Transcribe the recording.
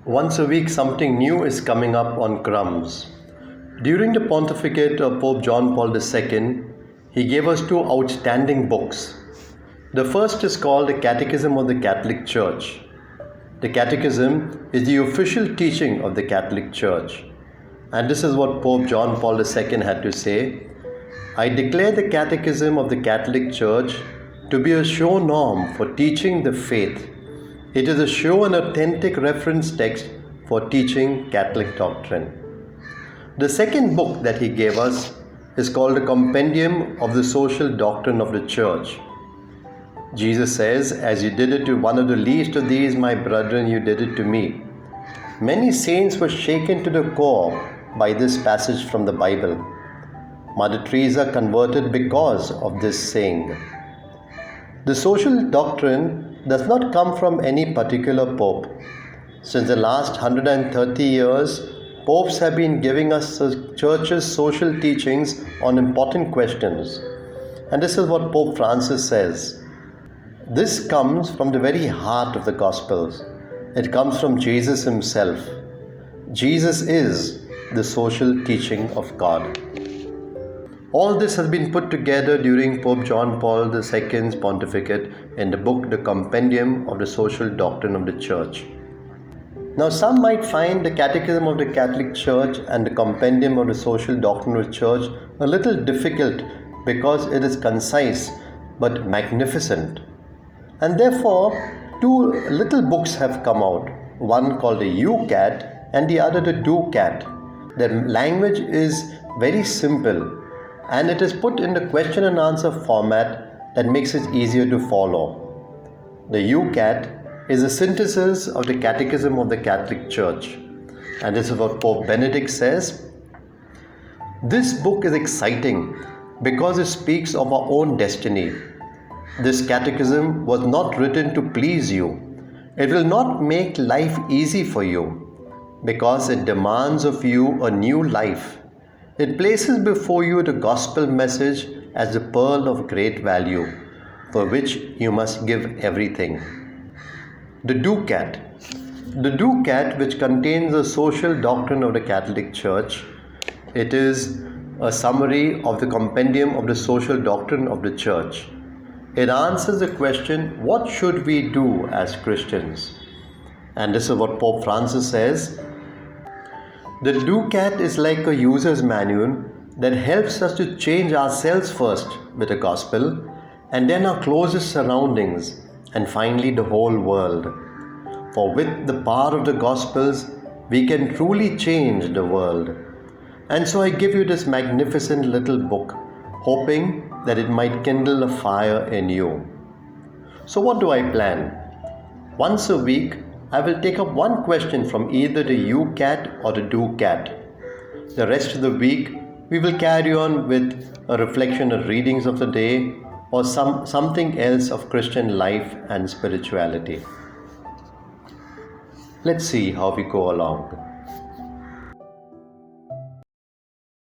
Once a week, something new is coming up on Crumbz. During the pontificate of Pope John Paul II, he gave us two outstanding books. The first is called The Catechism of the Catholic Church. The Catechism is the official teaching of the Catholic Church. And this is what Pope John Paul II had to say. I declare the Catechism of the Catholic Church to be a sure norm for teaching the faith. It is a sure and authentic reference text for teaching Catholic doctrine. The second book that he gave us is called a Compendium of the Social Doctrine of the Church. Jesus says, as you did it to one of the least of these, my brethren, you did it to me. Many saints were shaken to the core by this passage from the Bible. Mother Teresa converted because of this saying. The social doctrine does not come from any particular pope. Since the last 130 years, popes have been giving us the Church's social teachings on important questions. And this is what Pope Francis says. This comes from the very heart of the Gospels. It comes from Jesus himself. Jesus is the social teaching of God. All this has been put together during Pope John Paul II's pontificate in the book The Compendium of the Social Doctrine of the Church. Now, some might find the Catechism of the Catholic Church and the Compendium of the Social Doctrine of the Church a little difficult because it is concise but magnificent. And therefore, two little books have come out, one called the YouCat and the other the DoCat. The language is very simple and it is put in the question and answer format that makes it easier to follow. The YouCat is a synthesis of the Catechism of the Catholic Church. And this is what Pope Benedict says. This book is exciting because it speaks of our own destiny. This catechism was not written to please you. It will not make life easy for you because it demands of you a new life. It places before you the gospel message as a pearl of great value, for which you must give everything. The DoCat. The DoCat, which contains the social doctrine of the Catholic Church, it is a summary of the Compendium of the Social Doctrine of the Church. It answers the question, what should we do as Christians? And this is what Pope Francis says. The DoCat is like a user's manual that helps us to change ourselves first with the gospel, and then our closest surroundings, and finally the whole world. For with the power of the Gospels, we can truly change the world. And so I give you this magnificent little book, hoping that it might kindle a fire in you. So what do I plan? Once a week, I will take up one question from either the YouCat or the DoCat. The rest of the week, we will carry on with a reflection of readings of the day or something else of Christian life and spirituality. Let's see how we go along.